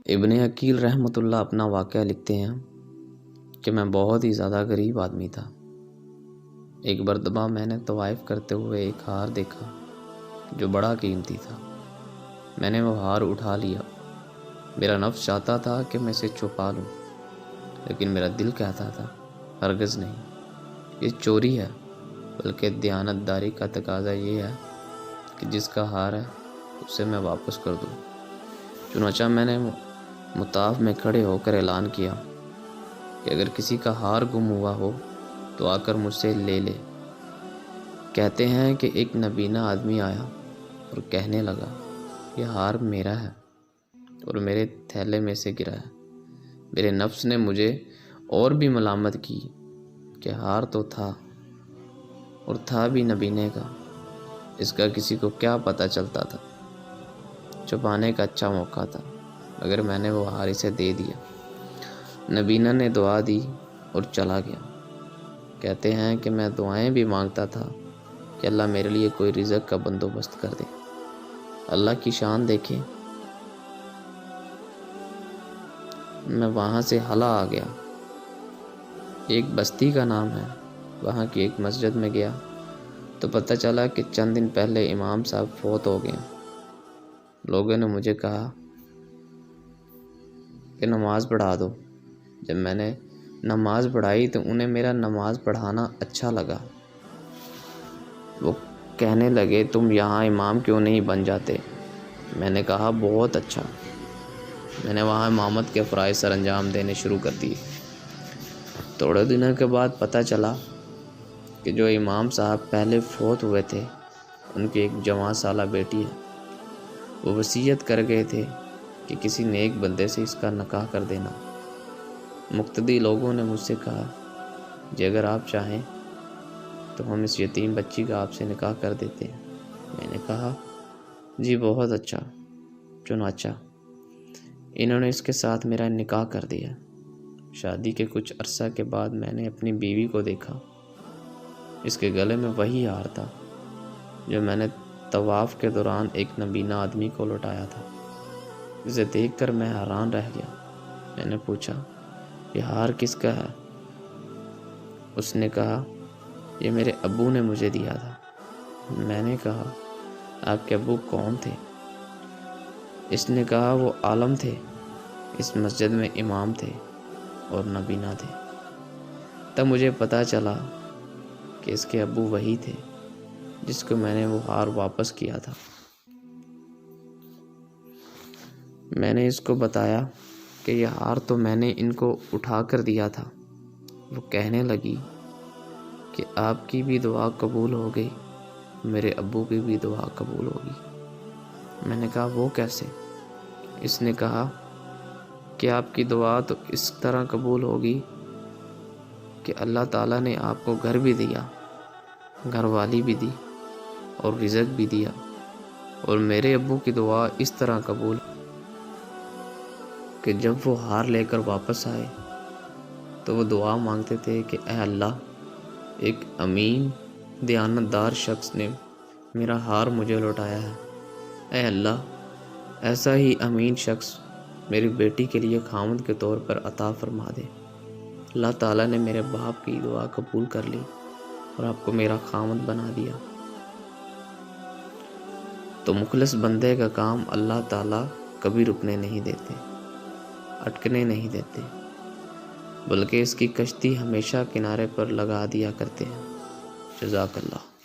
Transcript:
ابن عقیل رحمۃ اللہ اپنا واقعہ لکھتے ہیں کہ میں بہت ہی زیادہ غریب آدمی تھا۔ ایک مرتبہ میں نے طواف کرتے ہوئے ایک ہار دیکھا جو بڑا قیمتی تھا۔ میں نے وہ ہار اٹھا لیا۔ میرا نفس چاہتا تھا کہ میں اسے چھپا لوں، لیکن میرا دل کہتا تھا ہرگز نہیں، یہ چوری ہے، بلکہ دیانتداری کا تقاضا یہ ہے کہ جس کا ہار ہے اسے میں واپس کر دوں۔ چنانچہ میں نے مطاف میں کھڑے ہو کر اعلان کیا کہ اگر کسی کا ہار گم ہوا ہو تو آ کر مجھ سے لے لے۔ کہتے ہیں کہ ایک نبینا آدمی آیا اور کہنے لگا یہ ہار میرا ہے اور میرے تھیلے میں سے گرا ہے۔ میرے نفس نے مجھے اور بھی ملامت کی کہ ہار تو تھا اور تھا بھی نبینے کا، اس کا کسی کو کیا پتہ چلتا تھا۔ چھپانے کا اچھا موقع تھا مگر میں نے وہ ہار اسے دے دیا۔ نبینا نے دعا دی اور چلا گیا۔ کہتے ہیں کہ میں دعائیں بھی مانگتا تھا کہ اللہ میرے لیے کوئی رزق کا بندوبست کر دے۔ اللہ کی شان دیکھیں، میں وہاں سے ہلا آ گیا۔ ایک بستی کا نام ہے، وہاں کی ایک مسجد میں گیا تو پتہ چلا کہ چند دن پہلے امام صاحب فوت ہو گئے۔ لوگوں نے مجھے کہا کہ نماز پڑھا دو۔ جب میں نے نماز پڑھائی تو انہیں میرا نماز پڑھانا اچھا لگا۔ وہ کہنے لگے تم یہاں امام کیوں نہیں بن جاتے؟ میں نے کہا بہت اچھا۔ میں نے وہاں امامت کے فرائض سر انجام دینے شروع کر دیے۔ تھوڑے دنوں کے بعد پتہ چلا کہ جو امام صاحب پہلے فوت ہوئے تھے ان کی ایک جوان سالہ بیٹی ہے۔ وہ وصیت کر گئے تھے کہ کسی نیک بندے سے اس کا نکاح کر دینا۔ مقتدی لوگوں نے مجھ سے کہا جی اگر آپ چاہیں تو ہم اس یتیم بچی کا آپ سے نکاح کر دیتے ہیں۔ میں نے کہا جی بہت اچھا۔ چنانچہ انہوں نے اس کے ساتھ میرا نکاح کر دیا۔ شادی کے کچھ عرصہ کے بعد میں نے اپنی بیوی کو دیکھا۔ اس کے گلے میں وہی ہار تھا جو میں نے طواف کے دوران ایک نبینا آدمی کو لوٹایا تھا۔ اسے دیکھ کر میں حیران رہ گیا۔ میں نے پوچھا یہ ہار کس کا ہے؟ اس نے کہا یہ میرے ابو نے مجھے دیا تھا۔ میں نے کہا آپ کے ابو کون تھے؟ اس نے کہا وہ عالم تھے، اس مسجد میں امام تھے اور نبینا تھے۔ تب مجھے پتہ چلا کہ اس کے ابو وہی تھے جس کو میں نے وہ ہار واپس کیا تھا۔ میں نے اس کو بتایا کہ یہ ہار تو میں نے ان کو اٹھا کر دیا تھا۔ وہ کہنے لگی کہ آپ کی بھی دعا قبول ہو گئی، میرے ابو کی بھی دعا قبول ہوگی۔ میں نے کہا وہ کیسے؟ اس نے کہا کہ آپ کی دعا تو اس طرح قبول ہوگی کہ اللہ تعالیٰ نے آپ کو گھر بھی دیا، گھر والی بھی دی اور رزق بھی دیا، اور میرے ابو کی دعا اس طرح قبول کہ جب وہ ہار لے کر واپس آئے تو وہ دعا مانگتے تھے کہ اے اللہ، ایک امین دیانتدار شخص نے میرا ہار مجھے لوٹایا ہے۔ اے اللہ، ایسا ہی امین شخص میری بیٹی کے لیے خامد کے طور پر عطا فرما دے۔ اللہ تعالیٰ نے میرے باپ کی دعا قبول کر لی اور آپ کو میرا خامد بنا دیا۔ تو مخلص بندے کا کام اللہ تعالیٰ کبھی رکنے نہیں دیتے، اٹکنے نہیں دیتے، بلکہ اس کی کشتی ہمیشہ کنارے پر لگا دیا کرتے ہیں۔ جزاک اللہ۔